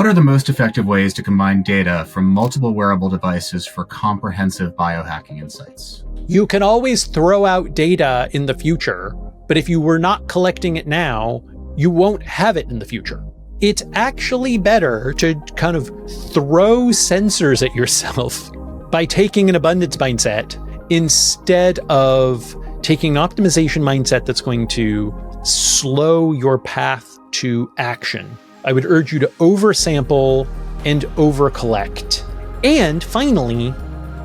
What are the most effective ways to combine data from multiple wearable devices for comprehensive biohacking insights? You can always throw out data in the future, but if you were not collecting it now, you won't have it in the future. It's actually better to kind of throw sensors at yourself by taking an abundance mindset instead of taking an optimization mindset that's going to slow your path to action. I would urge you to oversample and overcollect. And finally,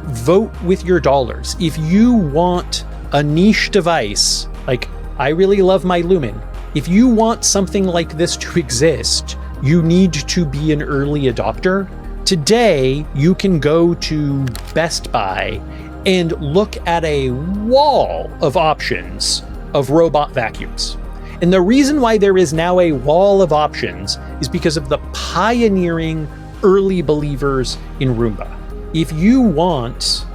vote with your dollars. If you want a niche device, like I really love my Lumen, if you want something like this to exist, you need to be an early adopter. Today, you can go to Best Buy and look at a wall of options of robot vacuums. And the reason why there is now a wall of options is because of the pioneering early believers in Roomba. If you want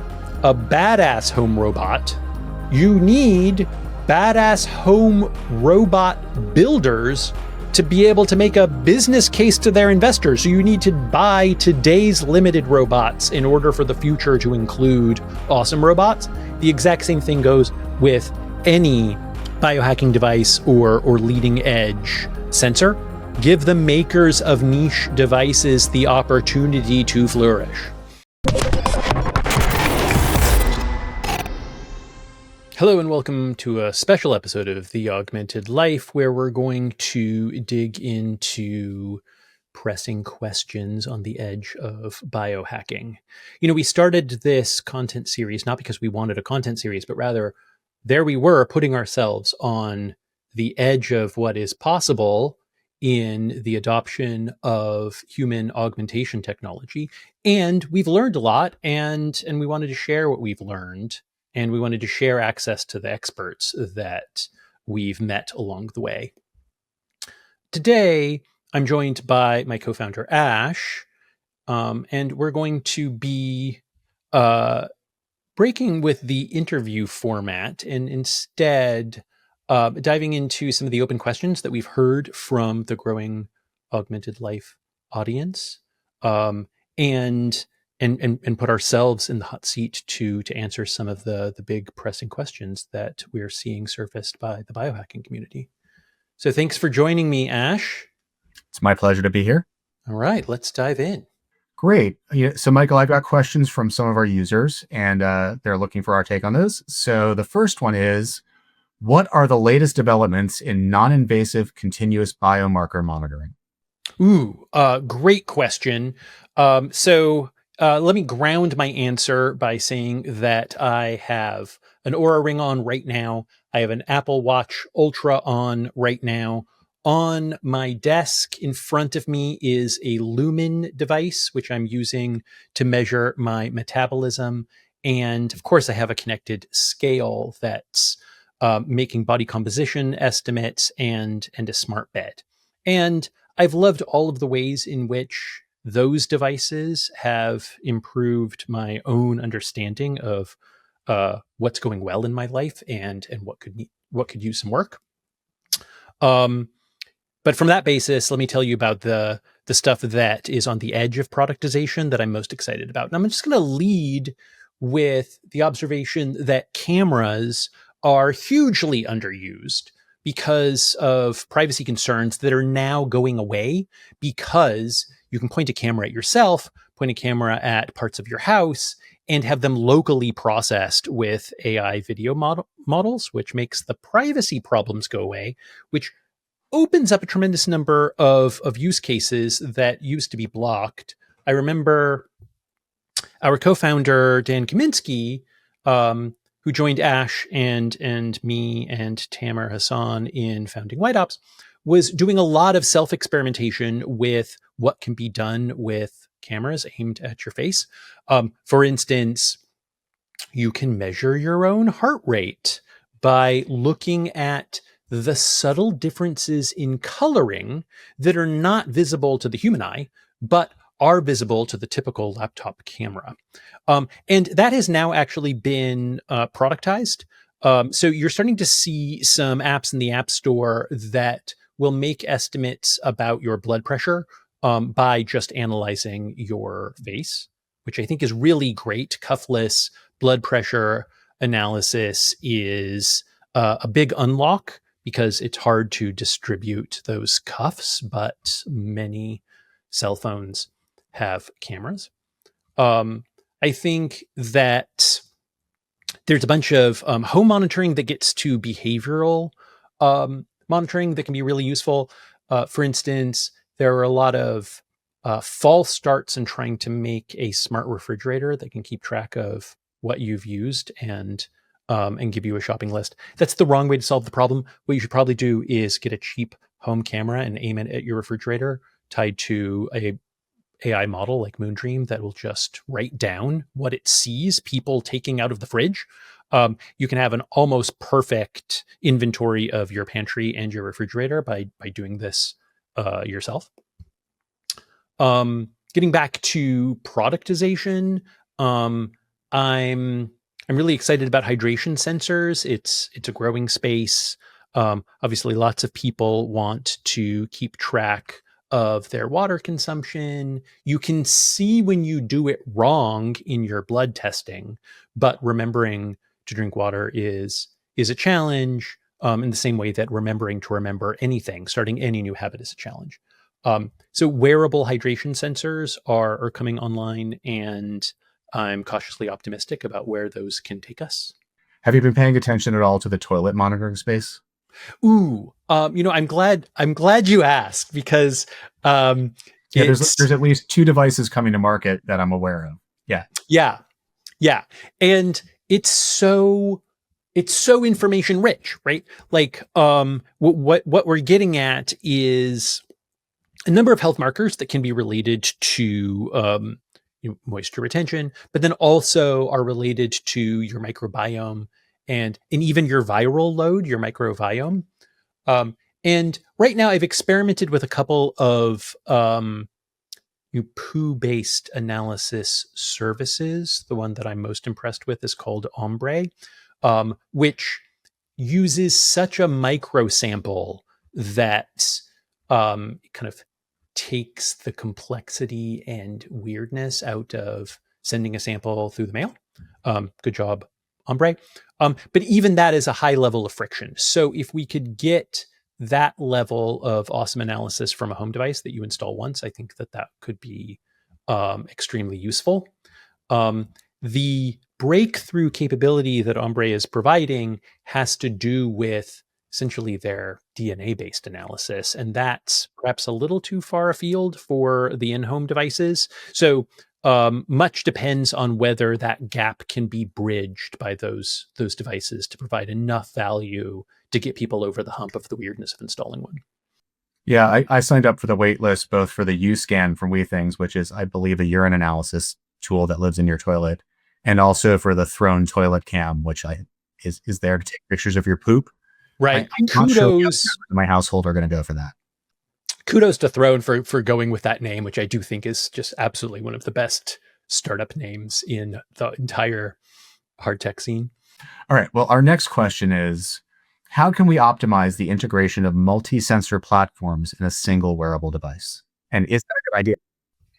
a badass home robot, you need badass home robot builders to be able to make a business case to their investors. So you need to buy today's limited robots in order for the future to include awesome robots. The exact same thing goes with any biohacking device or leading edge sensor. Give the makers of niche devices the opportunity to flourish. Hello and welcome to a special episode of The Augmented Life, where we're going to dig into pressing questions on the edge of biohacking. You know, we started this content series not because we wanted a content series, but rather there we were putting ourselves on the edge of what is possible in the adoption of human augmentation technology. And we've learned a lot, and we wanted to share what we've learned. And we wanted to share access to the experts that we've met along the way. Today, I'm joined by my co-founder, Ash, and we're going to be breaking with the interview format and instead diving into some of the open questions that we've heard from the growing Augmented Life audience, and put ourselves in the hot seat to answer some of the big pressing questions that we're seeing surfaced by the biohacking community. So thanks for joining me, Ash. It's my pleasure to be here. All right, let's dive in. Great. So, Michael, I've got questions from some of our users, and they're looking for our take on those. So the first one is, what are the latest developments in non-invasive continuous biomarker monitoring? Ooh, great question. So let me ground my answer by saying that I have an Oura Ring on right now. I have an Apple Watch Ultra on right now. On my desk in front of me is a Lumen device, which I'm using to measure my metabolism. And of course, I have a connected scale that's making body composition estimates and a smart bed. And I've loved all of the ways in which those devices have improved my own understanding of what's going well in my life and what could use some work. But from that basis, let me tell you about the stuff that is on the edge of productization that I'm most excited about. And I'm just going to lead with the observation that cameras are hugely underused because of privacy concerns that are now going away, because you can point a camera at yourself, point a camera at parts of your house, and have them locally processed with AI video models, which makes the privacy problems go away, which opens up a tremendous number of use cases that used to be blocked. I remember our co-founder, Dan Kaminsky, who joined Ash and me and Tamer Hassan in founding White Ops, was doing a lot of self-experimentation with what can be done with cameras aimed at your face. For instance, you can measure your own heart rate by looking at the subtle differences in coloring that are not visible to the human eye, but are visible to the typical laptop camera. And that has now actually been productized. So you're starting to see some apps in the App Store that will make estimates about your blood pressure by just analyzing your face, which I think is really great. Cuffless blood pressure analysis is a big unlock because it's hard to distribute those cuffs, but many cell phones have cameras. I think that there's a bunch of home monitoring that gets to behavioral monitoring that can be really useful. For instance, there are a lot of false starts in trying to make a smart refrigerator that can keep track of what you've used and give you a shopping list. That's the wrong way to solve the problem. What you should probably do is get a cheap home camera and aim it at your refrigerator tied to a AI model like Moondream that will just write down what it sees people taking out of the fridge. You can have an almost perfect inventory of your pantry and your refrigerator by doing this yourself. Getting back to productization, I'm really excited about hydration sensors. It's a growing space. Obviously, lots of people want to keep track of their water consumption. You can see when you do it wrong in your blood testing, but remembering to drink water is a challenge. In the same way that remembering to remember anything, starting any new habit is a challenge. So wearable hydration sensors are coming online, and I'm cautiously optimistic about where those can take us. Have you been paying attention at all to the toilet monitoring space? Ooh, I'm glad you asked because Yeah, it's there's at least two devices coming to market that I'm aware of. Yeah. yeah, yeah, and it's so information rich, right? Like, what we're getting at is a number of health markers that can be related to moisture retention, but then also are related to your microbiome and even your viral load, your microbiome. And right now, I've experimented with a couple of poo-based analysis services. The one that I'm most impressed with is called Ombre, which uses such a micro sample that kind of takes the complexity and weirdness out of sending a sample through the mail. Good job, Ombre. But even that is a high level of friction. So if we could get that level of awesome analysis from a home device that you install once, I think that could be extremely useful. The breakthrough capability that Ombre is providing has to do with essentially their DNA-based analysis, and that's perhaps a little too far afield for the in-home devices. So much depends on whether that gap can be bridged by those devices to provide enough value to get people over the hump of the weirdness of installing one. Yeah, I signed up for the wait list both for the U-Scan from WeThings, which is, I believe, a urine analysis tool that lives in your toilet, and also for the Throne Toilet Cam, which is there to take pictures of your poop. Right. I'm not sure the other members of my household are going to go for that. Kudos to Throne for going with that name, which I do think is just absolutely one of the best startup names in the entire hard tech scene. All right. Well, our next question is, how can we optimize the integration of multi-sensor platforms in a single wearable device? And is that a good idea?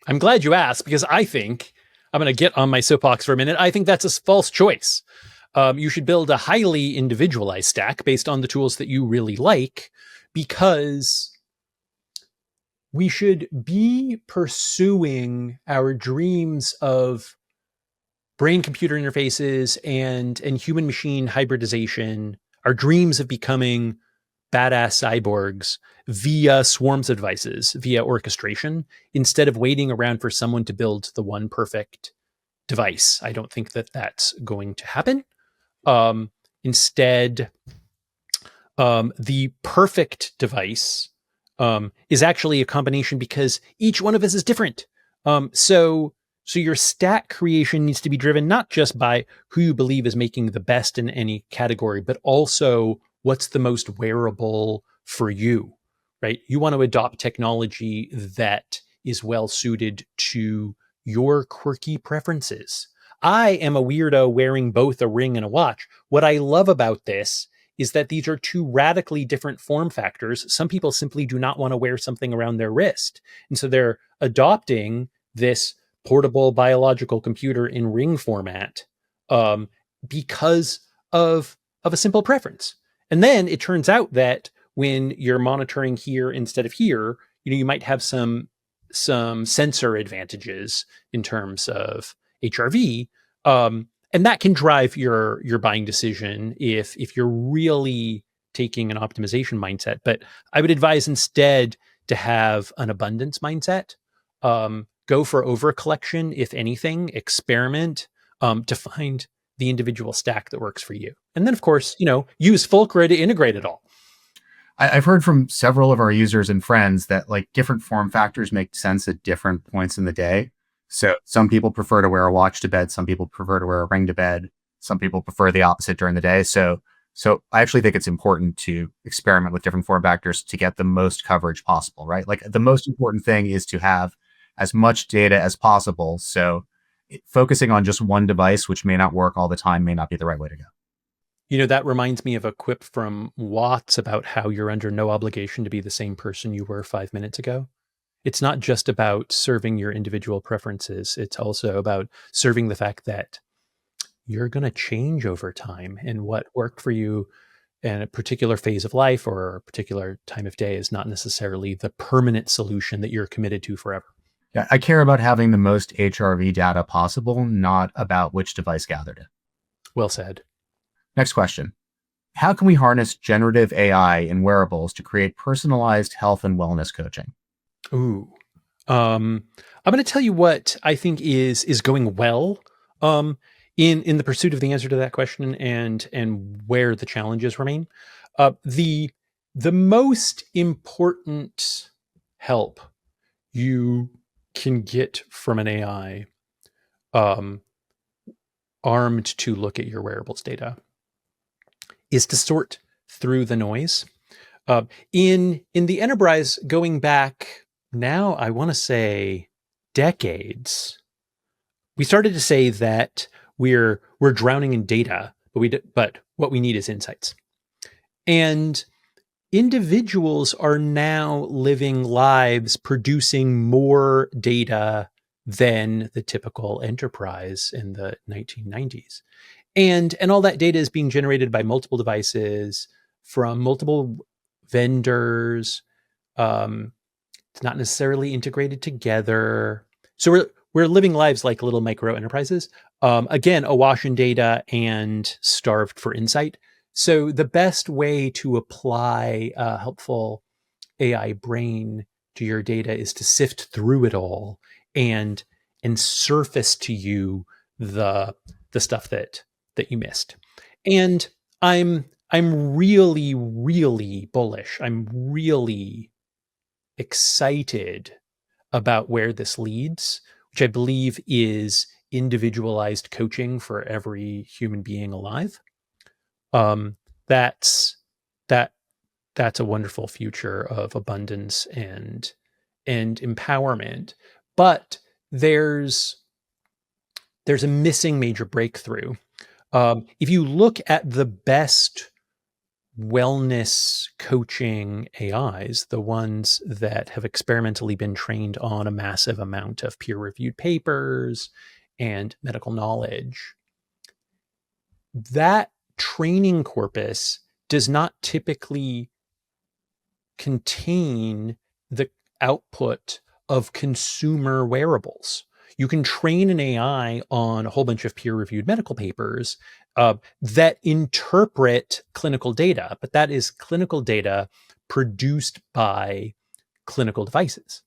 I'm glad you asked because I think I'm going to get on my soapbox for a minute. I think that's a false choice. You should build a highly individualized stack based on the tools that you really like, because we should be pursuing our dreams of brain computer interfaces and human machine hybridization, our dreams of becoming badass cyborgs via swarms of devices, via orchestration, instead of waiting around for someone to build the one perfect device. I don't think that that's going to happen. Instead, the perfect device is actually a combination, because each one of us is different. So your stack creation needs to be driven not just by who you believe is making the best in any category, but also what's the most wearable for you, right? You want to adopt technology that is well suited to your quirky preferences. I am a weirdo wearing both a ring and a watch. What I love about this is that these are two radically different form factors. Some people simply do not want to wear something around their wrist. And so they're adopting this portable biological computer in ring format um, because of a simple preference. And then it turns out that when you're monitoring here instead of here, you might have some sensor advantages in terms of HRV, and that can drive your buying decision if you're really taking an optimization mindset. But I would advise instead to have an abundance mindset. Go for over collection, if anything, experiment to find the individual stack that works for you. And then, of course, use Fulcra to integrate it all. I've heard from several of our users and friends that like different form factors make sense at different points in the day. So some people prefer to wear a watch to bed. Some people prefer to wear a ring to bed. Some people prefer the opposite during the day. So I actually think it's important to experiment with different form factors to get the most coverage possible, right? Like the most important thing is to have as much data as possible. So focusing on just one device, which may not work all the time, may not be the right way to go. That reminds me of a quip from Watts about how you're under no obligation to be the same person you were 5 minutes ago. It's not just about serving your individual preferences. It's also about serving the fact that you're going to change over time, and what worked for you in a particular phase of life or a particular time of day is not necessarily the permanent solution that you're committed to forever. Yeah, I care about having the most HRV data possible, not about which device gathered it. Well said. Next question. How can we harness generative AI in wearables to create personalized health and wellness coaching? Ooh. I'm going to tell you what I think is going well in the pursuit of the answer to that question and where the challenges remain. The most important help you can get from an AI armed to look at your wearables data is to sort through the noise. In the enterprise, going back now, I want to say decades, we started to say that we're drowning in data, but what we need is insights. And individuals are now living lives producing more data than the typical enterprise in the 1990s. And all that data is being generated by multiple devices from multiple vendors. It's not necessarily integrated together. So we're living lives like little micro enterprises. Again, awash in data and starved for insight. So the best way to apply a helpful AI brain to your data is to sift through it all and surface to you the stuff that you missed. And I'm really, really bullish. I'm really excited about where this leads, which I believe is individualized coaching for every human being alive. That's a wonderful future of abundance and empowerment. But there's a missing major breakthrough. If you look at the best wellness coaching AIs, the ones that have experimentally been trained on a massive amount of peer-reviewed papers and medical knowledge, that training corpus does not typically contain the output of consumer wearables. You can train an AI on a whole bunch of peer-reviewed medical papers that interpret clinical data, but that is clinical data produced by clinical devices,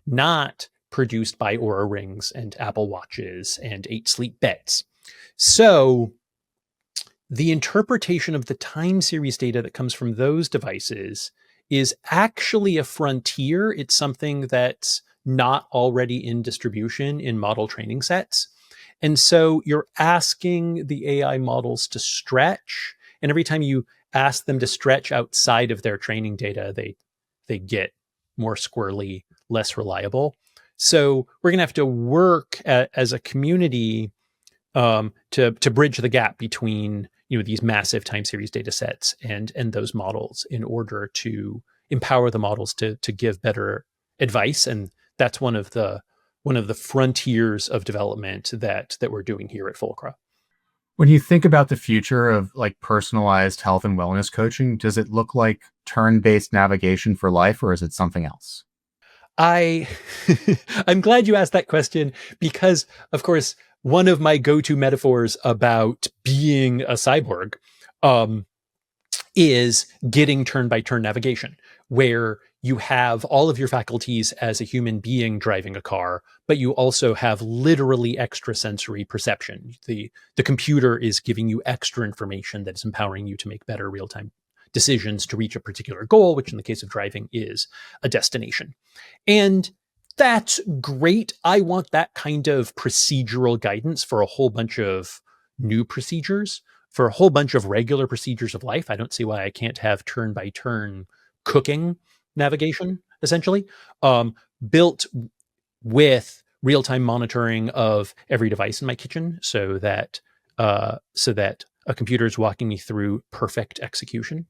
not produced by Oura Rings and Apple Watches and 8 sleep beds. So the interpretation of the time series data that comes from those devices is actually a frontier. It's something that's not already in distribution in model training sets. And so you're asking the AI models to stretch. And every time you ask them to stretch outside of their training data, they get more squirrely, less reliable. So we're going to have to work as a community to bridge the gap between these massive time series data sets and those models in order to empower the models to give better advice. And that's one of the frontiers of development that we're doing here at Fulcra. When you think about the future of like personalized health and wellness coaching, does it look like turn-based navigation for life, or is it something else? I I'm glad you asked that question because, of course, one of my go-to metaphors about being a cyborg um, is getting turn-by-turn navigation, where you have all of your faculties as a human being driving a car, but you also have literally extrasensory perception. The computer is giving you extra information that is empowering you to make better real-time decisions to reach a particular goal, which in the case of driving is a destination. And that's great. I want that kind of procedural guidance for a whole bunch of new procedures, for a whole bunch of regular procedures of life. I don't see why I can't have turn by turn cooking navigation, essentially, built with real time monitoring of every device in my kitchen, so that a computer is walking me through perfect execution.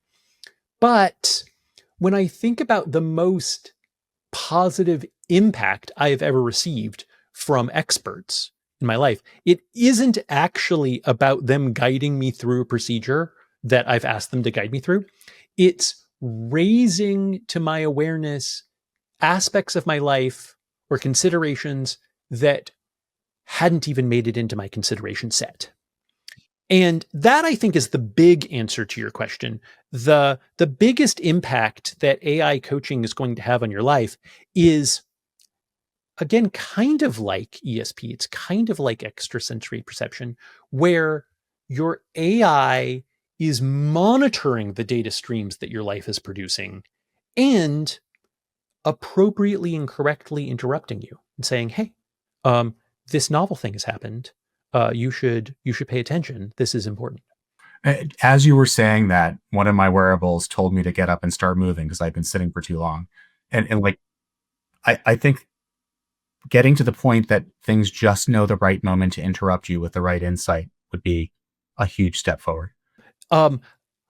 But when I think about the most positive impact I have ever received from experts in my life, it isn't actually about them guiding me through a procedure that I've asked them to guide me through. It's raising to my awareness aspects of my life or considerations that hadn't even made it into my consideration set. And that, I think, is the big answer to your question. The biggest impact that AI coaching is going to have on your life is, again, kind of like ESP. It's kind of like extrasensory perception, where your AI is monitoring the data streams that your life is producing and appropriately and correctly interrupting you and saying, "Hey, this novel thing has happened. You should pay attention. This is important." As you were saying that, one of my wearables told me to get up and start moving because I've been sitting for too long. And like, I think getting to the point that things just know the right moment to interrupt you with the right insight would be a huge step forward. Um,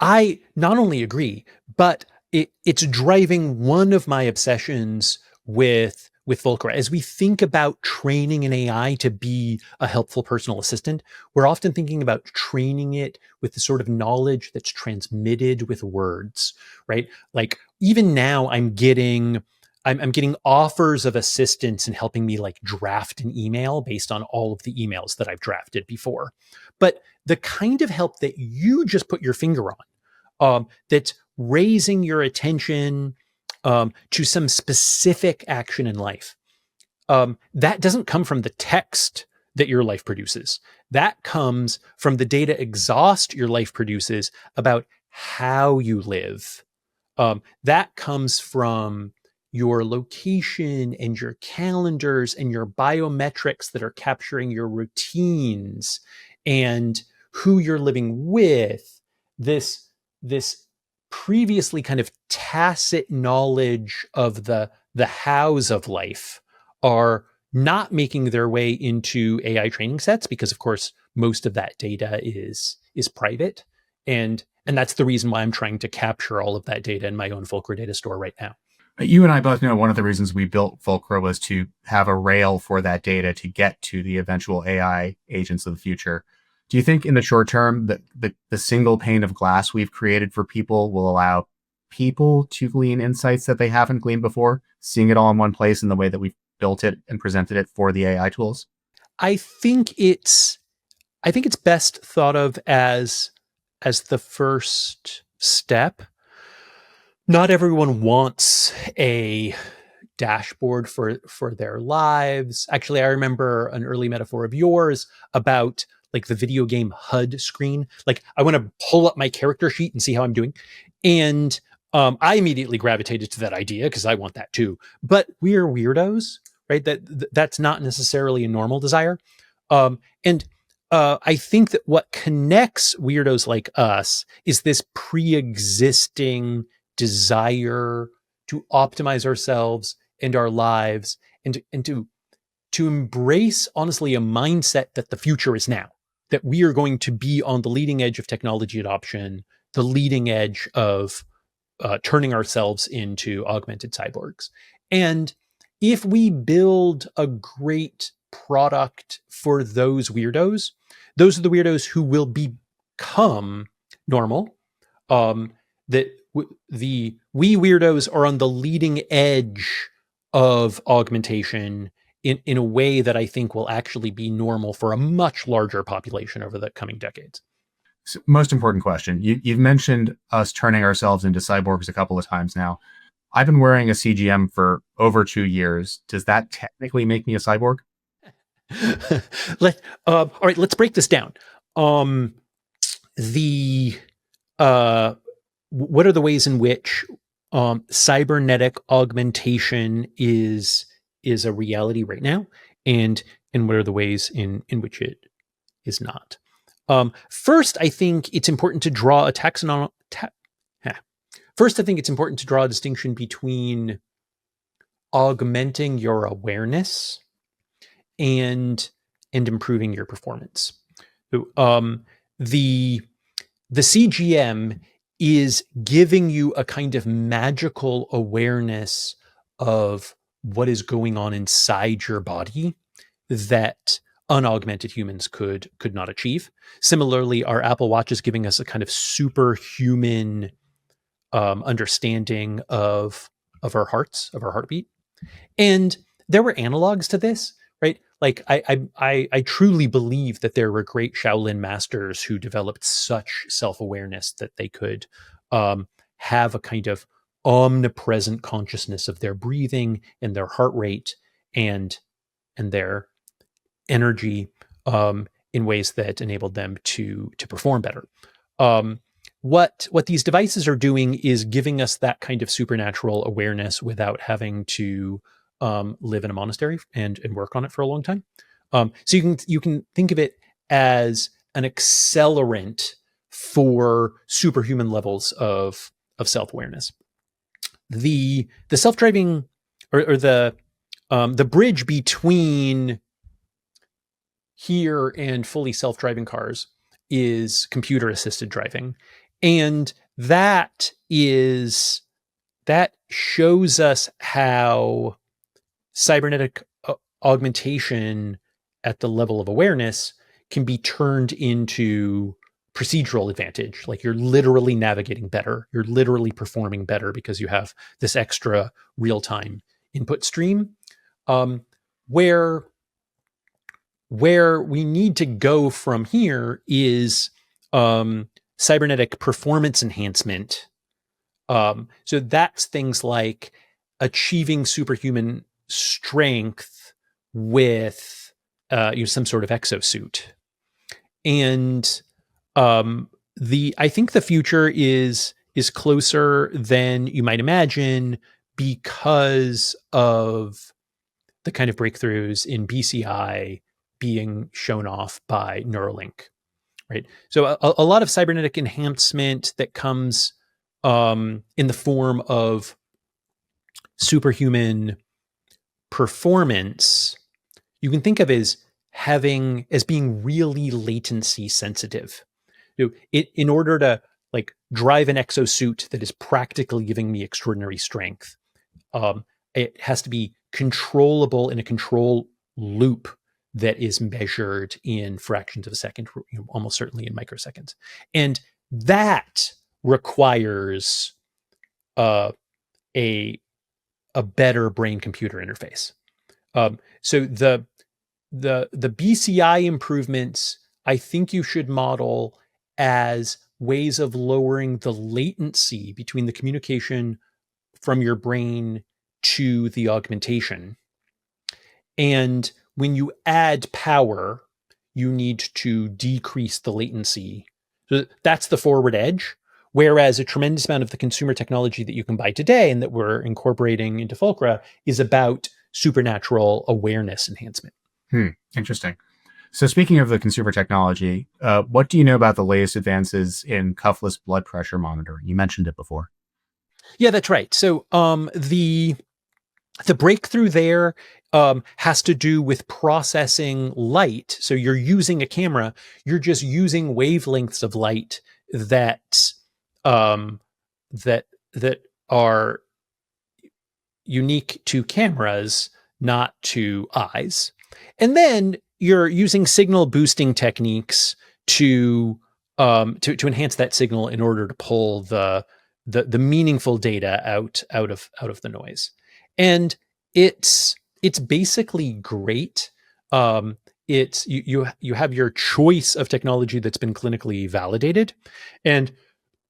I not only agree, but it's driving one of my obsessions with Fulcra. As we think about training an AI to be a helpful personal assistant, we're often thinking about training it with the sort of knowledge that's transmitted with words, right? Like even now, I'm getting offers of assistance and helping me like draft an email based on all of the emails that I've drafted before. But the kind of help that you just put your finger on, that's raising your attention to some specific action in life, that doesn't come from the text that your life produces. That comes from the data exhaust your life produces about how you live. That comes from your location and your calendars and your biometrics that are capturing your routines and who you're living with. This previously kind of tacit knowledge of the hows of life are not making their way into AI training sets because, of course, most of that data is private, and that's the reason why I'm trying to capture all of that data in my own Fulcra data store right now. You and I both know one of the reasons we built Fulcra was to have a rail for that data to get to the eventual AI agents of the future. Do you think in the short term that the single pane of glass we've created for people will allow people to glean insights that they haven't gleaned before, seeing it all in one place in the way that we've built it and presented it for the AI tools? I think it's I think it's best thought of as the first step. Not everyone wants a dashboard for their lives. Actually, I remember an early metaphor of yours about like the video game HUD screen. Like I want to pull up my character sheet and see how I'm doing. And I immediately gravitated to that idea because I want that too. But we're weirdos, right? That's not necessarily a normal desire. And I think that what connects weirdos like us is this pre-existing desire to optimize ourselves and our lives and to embrace honestly a mindset that the future is now. that we are going to be on the leading edge of technology adoption, the leading edge of turning ourselves into augmented cyborgs. And if we build a great product for those are the weirdos who will become normal. That the we weirdos are on the leading edge of augmentation in a way that I think will actually be normal for a much larger population over the coming decades. So, most important question. You've mentioned us turning ourselves into cyborgs a couple of times now. I've been wearing a CGM for over 2 years. Does that technically make me a cyborg? All right, let's break this down. The uh, what are the ways in which cybernetic augmentation is a reality right now, and what are the ways in which it is not? First, I think it's important to draw a taxonomic. First, I think it's important to draw a distinction between augmenting your awareness and improving your performance. Um, the the CGM is giving you a kind of magical awareness of what is going on inside your body that unaugmented humans could not achieve. Similarly, our Apple Watch is giving us a kind of superhuman understanding of our hearts, of our heartbeat. And there were analogs to this, right? Like I truly believe that there were great Shaolin masters who developed such self-awareness that they could have a kind of omnipresent consciousness of their breathing and their heart rate and their energy in ways that enabled them to perform better. What these devices are doing is giving us that kind of supernatural awareness without having to live in a monastery and work on it for a long time. So you can think of it as an accelerant for superhuman levels of self awareness. The self driving or the bridge between here and fully self driving cars is computer assisted driving, and that shows us how cybernetic augmentation at the level of awareness can be turned into procedural advantage. Like you're literally navigating better, you're literally performing better because you have this extra real-time input stream. Where we need to go from here is cybernetic performance enhancement. So that's things like achieving superhuman strength with some sort of exosuit. And I think the future is closer than you might imagine because of the kind of breakthroughs in BCI being shown off by Neuralink, right? So a lot of cybernetic enhancement that comes in the form of superhuman performance, you can think of as being really latency sensitive. In order to like drive an exosuit that is practically giving me extraordinary strength, it has to be controllable in a control loop that is measured in fractions of a second, almost certainly in microseconds. And that requires a better brain computer interface. So the BCI improvements, I think you should model as ways of lowering the latency between the communication from your brain to the augmentation. And when you add power, you need to decrease the latency. So that's the forward edge. Whereas a tremendous amount of the consumer technology that you can buy today and that we're incorporating into Fulcra is about supernatural awareness enhancement. Interesting. So speaking of the consumer technology, what do you know about the latest advances in cuffless blood pressure monitoring? You mentioned it before. Yeah, that's right. So the The breakthrough there has to do with processing light. So you're using a camera, you're just using wavelengths of light that um, that are unique to cameras, not to eyes. And then you're using signal boosting techniques to to enhance that signal in order to pull the meaningful data out of the noise. And it's it's basically great. It's you have your choice of technology that's been clinically validated, and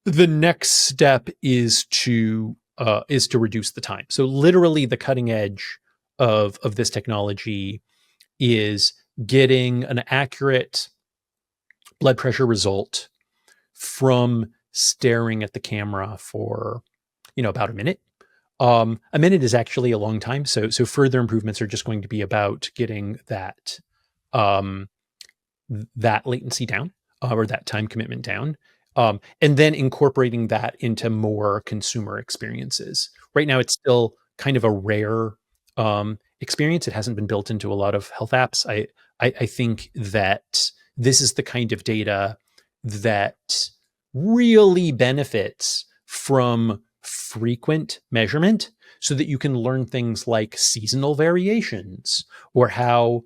the next step is to reduce the time. So literally, the cutting edge of this technology is getting an accurate blood pressure result from staring at the camera for about a minute. A minute is actually a long time, so further improvements are just going to be about getting um, that latency down, or that time commitment down, and then incorporating that into more consumer experiences. Right now, it's still kind of a rare experience. It hasn't been built into a lot of health apps. I think that this is the kind of data that really benefits from frequent measurement, so that you can learn things like seasonal variations, or how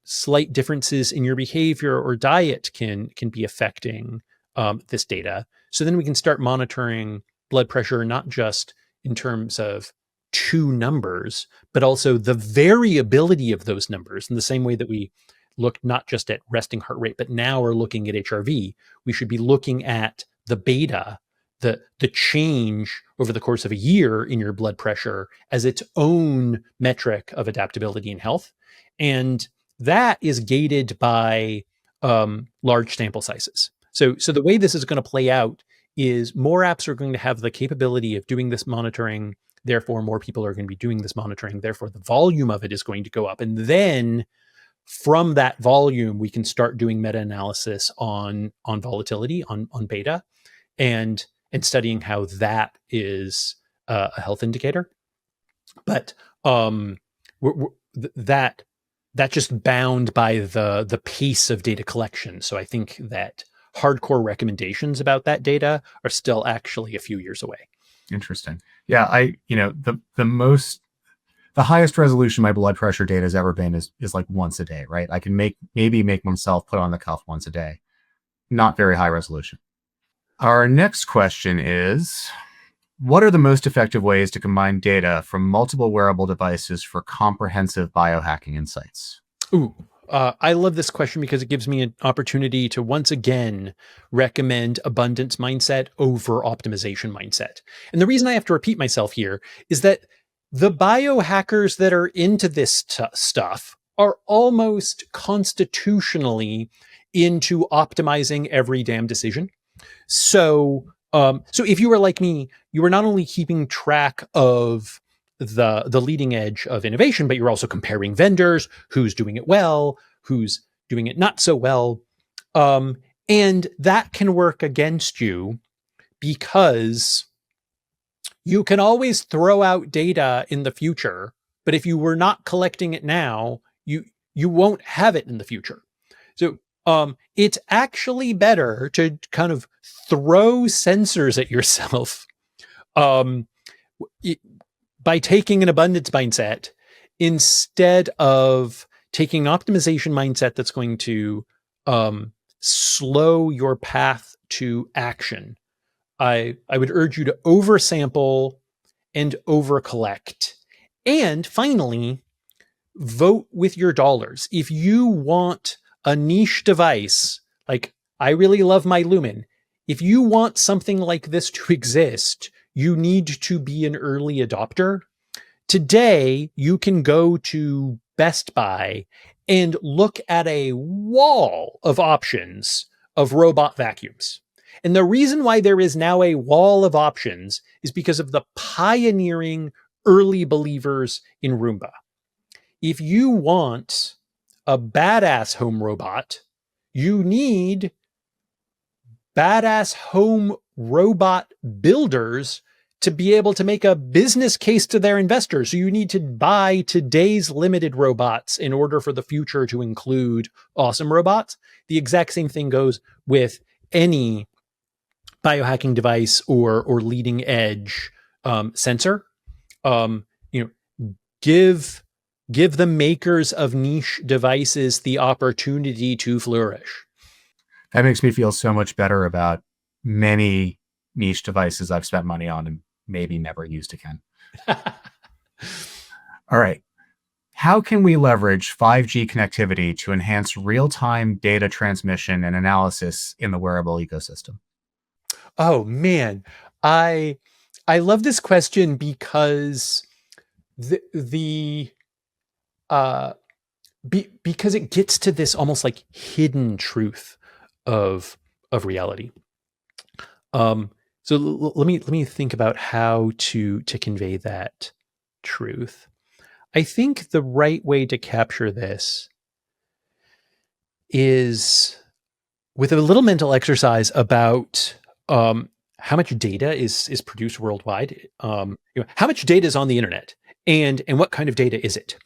slight differences in your behavior or diet can be affecting this data. So then we can start monitoring blood pressure, not just in terms of two numbers, but also the variability of those numbers. In the same way that we look not just at resting heart rate, but now we're looking at HRV, we should be looking at the beta, the change over the course of a year in your blood pressure, as its own metric of adaptability and health. And that is gated by large sample sizes. So the way this is going to play out is more apps are going to have the capability of doing this monitoring. Therefore, more people are going to be doing this monitoring. Therefore, the volume of it is going to go up. And then from that volume, we can start doing meta-analysis on volatility, on beta, and studying how that is a health indicator. But that that's just bound by the pace of data collection. So I think that hardcore recommendations about that data are still actually a few years away. Interesting. Yeah, the highest resolution my blood pressure data has ever been is like once a day, right? I can maybe make myself put on the cuff once a day. Not very high resolution. Our next question is, what are the most effective ways to combine data from multiple wearable devices for comprehensive biohacking insights? Ooh, I love this question because it gives me an opportunity to once again recommend abundance mindset over optimization mindset. And the reason I have to repeat myself here is that the biohackers that are into this stuff are almost constitutionally into optimizing every damn decision. So if you were like me, you were not only keeping track of the leading edge of innovation, but you're also comparing vendors, who's doing it well, who's doing it not so well. And that can work against you, because you can always throw out data in the future, but if you were not collecting it now, you won't have it in the future. So it's actually better to kind of throw sensors at yourself um, by taking an abundance mindset instead of taking an optimization mindset that's going to slow your path to action. I would urge you to oversample and overcollect. And finally, vote with your dollars. If you want a niche device, like I really love my Lumen, if you want something like this to exist, you need to be an early adopter. Today, you can go to Best Buy and look at a wall of options of robot vacuums. And the reason why there is now a wall of options is because of the pioneering early believers in Roomba. If you want a badass home robot, you need badass home robot builders to be able to make a business case to their investors. So you need to buy today's limited robots in order for the future to include awesome robots. The exact same thing goes with any biohacking device or leading edge sensor. Um, you know, give the makers of niche devices the opportunity to flourish. That makes me feel so much better about many niche devices I've spent money on and maybe never used again. All right. How can we leverage 5G connectivity to enhance real-time data transmission and analysis in the wearable ecosystem? Oh man, I I love this question because the uh because it gets to this almost like hidden truth of reality. Um, so let me think about how to convey that truth. I think the right way to capture this is with a little mental exercise about how much data is produced worldwide. How much data is on the internet, and what kind of data is it?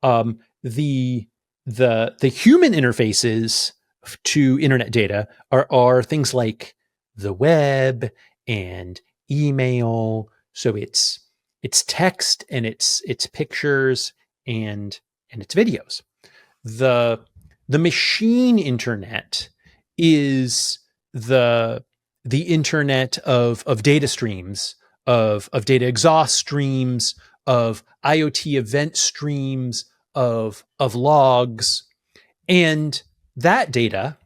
Um, the the human interfaces to internet data are things like the web and email. So it's text and it's pictures and it's videos. The the machine internet is the the internet of data streams, of data exhaust streams, of IoT event streams, of logs, and that data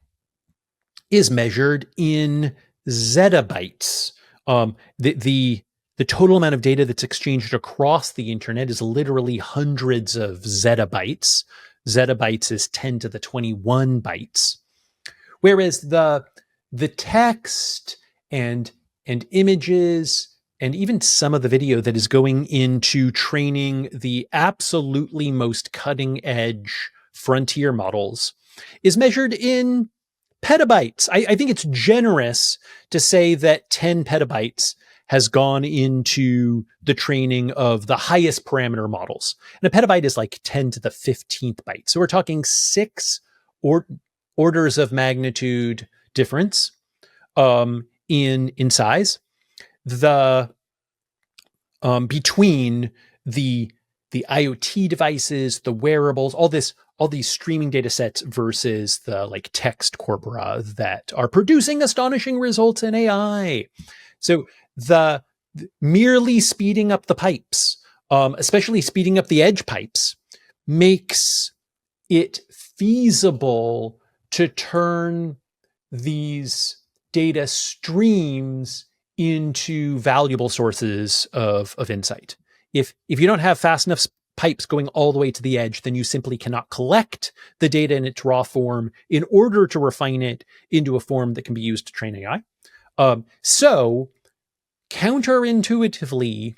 is measured in zettabytes. The total amount of data that's exchanged across the internet is literally hundreds of zettabytes. Zettabytes is 10 to the 21 bytes. Whereas the text and images and even some of the video that is going into training the absolutely most cutting edge frontier models is measured in petabytes. I think it's generous to say that 10 petabytes has gone into the training of the highest parameter models. And a petabyte is like 10 to the 15th byte. So we're talking six or orders of magnitude difference in size. The between the IoT devices, the wearables, all these streaming data sets versus the like text corpora that are producing astonishing results in AI. So the merely speeding up the pipes, especially speeding up the edge pipes, makes it feasible to turn these data streams into valuable sources of insight. If you don't have fast enough pipes going all the way to the edge, then you simply cannot collect the data in its raw form in order to refine it into a form that can be used to train AI. So counterintuitively,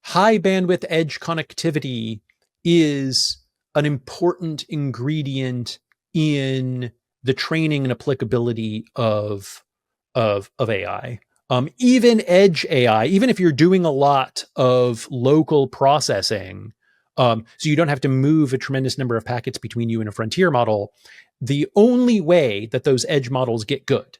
high bandwidth edge connectivity is an important ingredient in the training and applicability of AI. Even edge AI, even if you're doing a lot of local processing, so you don't have to move a tremendous number of packets between you and a frontier model, the only way that those edge models get good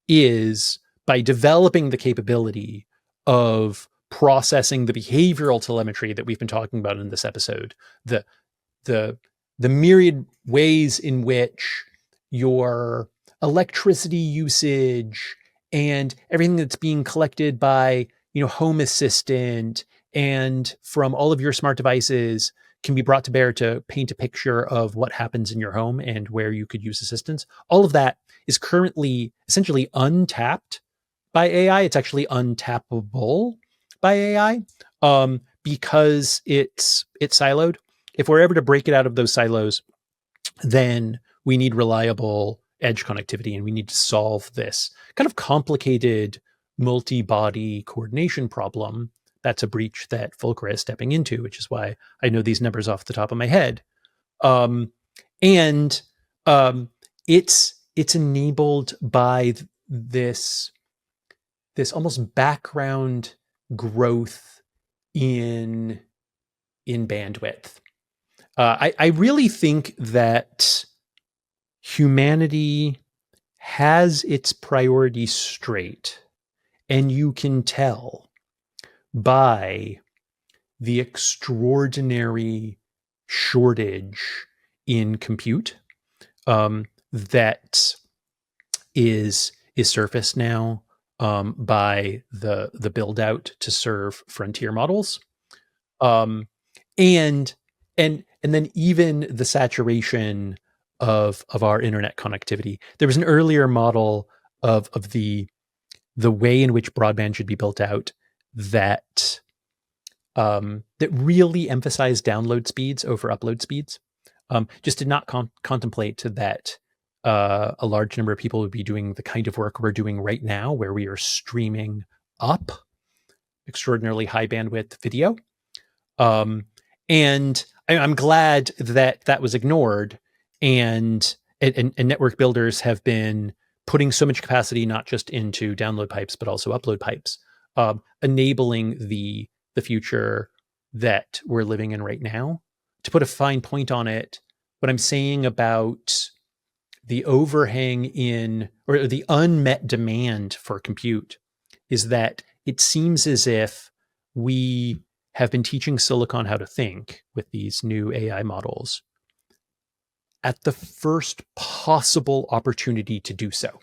is by developing the capability of processing the behavioral telemetry that we've been talking about in this episode, the the the myriad ways in which your electricity usage and everything that's being collected by Home Assistant and from all of your smart devices can be brought to bear to paint a picture of what happens in your home and where you could use assistance. All of that is currently essentially untapped by AI. It's actually untappable by AI because it's siloed. If we're ever to break it out of those silos, then we need reliable edge connectivity, and we need to solve this kind of complicated multi-body coordination problem. That's a breach that Fulcra is stepping into, which is why I know these numbers off the top of my head. Um, and it's enabled by this this almost background growth in bandwidth. I really think that humanity has its priorities straight, and you can tell by the extraordinary shortage in compute that is surfaced now by the build out to serve frontier models, um, and and then even the saturation of our internet connectivity. There was an earlier model of the way in which broadband should be built out that that really emphasized download speeds over upload speeds. Just did not contemplate that a large number of people would be doing the kind of work we're doing right now, where we are streaming up extraordinarily high bandwidth video. And I'm glad that that was ignored, and network builders have been putting so much capacity not just into download pipes but also upload pipes, enabling the future that we're living in right now. To put a fine point on it, what I'm saying about the overhang in, or the unmet demand for compute, is that it seems as if we have been teaching Silicon how to think with these new AI models at the first possible opportunity to do so,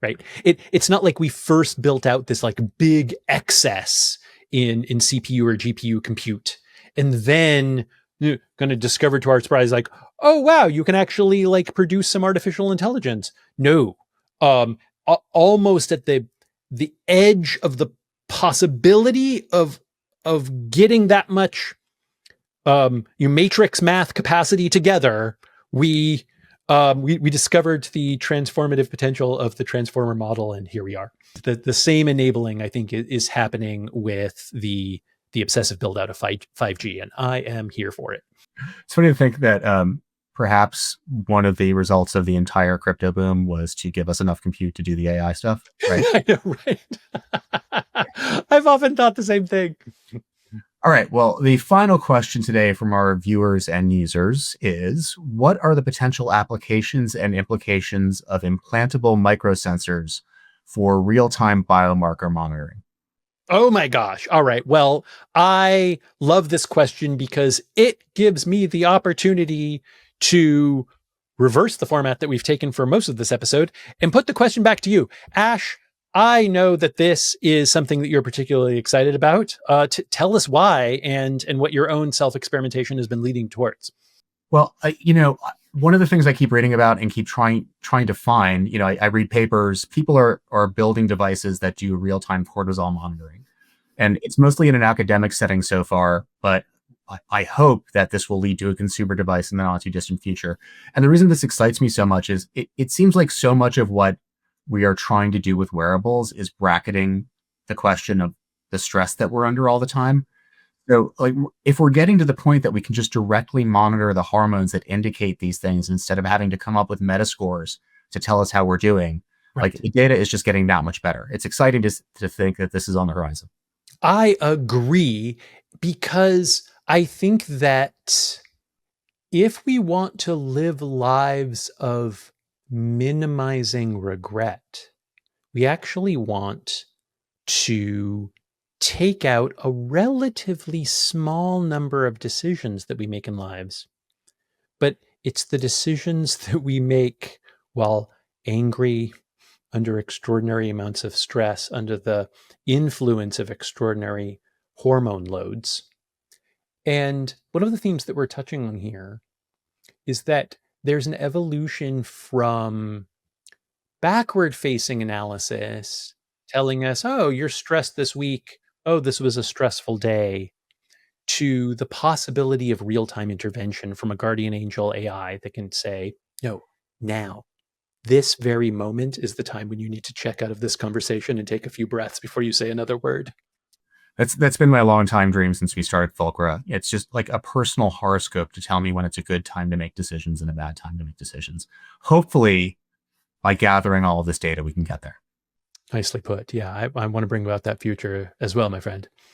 right? It's not like we first built out this like big excess in CPU or GPU compute, and then going to discover to our surprise, like, oh wow, you can actually like produce some artificial intelligence. No, almost at the edge of the possibility of getting that much matrix math capacity together, we discovered the transformative potential of the transformer model, and here we are. The same enabling, I think, is happening with the obsessive build out of 5G, and I am here for it. It's funny to think that perhaps one of the results of the entire crypto boom was to give us enough compute to do the AI stuff, right? I know, right? I've often thought the same thing. All right. Well, the final question today from our viewers and users is, what are the potential applications and implications of implantable microsensors for real-time biomarker monitoring? Oh my gosh. All right. Well, I love this question because it gives me the opportunity to reverse the format that we've taken for most of this episode and put the question back to you. Ash, I know that this is something that you're particularly excited about. Tell us why and what your own self-experimentation has been leading towards. Well, one of the things I keep reading about and keep trying to find, I read papers. People are building devices that do real-time cortisol monitoring, and it's mostly in an academic setting so far. But I hope that this will lead to a consumer device in the not too distant future. And the reason this excites me so much is it seems like so much of what we are trying to do with wearables is bracketing the question of the stress that we're under all the time. So, like, if we're getting to the point that we can just directly monitor the hormones that indicate these things instead of having to come up with metascores to tell us how we're doing, Right. like, the data is just getting that much better. It's exciting to think that this is on the horizon. I agree, because I think that if we want to live lives of minimizing regret, we actually want to take out a relatively small number of decisions that we make in lives. But it's the decisions that we make while angry, under extraordinary amounts of stress, under the influence of extraordinary hormone loads. And one of the themes that we're touching on here is that there's an evolution from backward facing analysis telling us, oh, you're stressed this week. Oh, this was a stressful day, to the possibility of real time intervention from a guardian angel AI that can say, no, now, this very moment is the time when you need to check out of this conversation and take a few breaths before you say another word. That's been my long time dream since we started Fulcra. It's just like a personal horoscope to tell me when it's a good time to make decisions and a bad time to make decisions. Hopefully, by gathering all of this data, we can get there. Nicely put. Yeah, I want to bring about that future as well, my friend.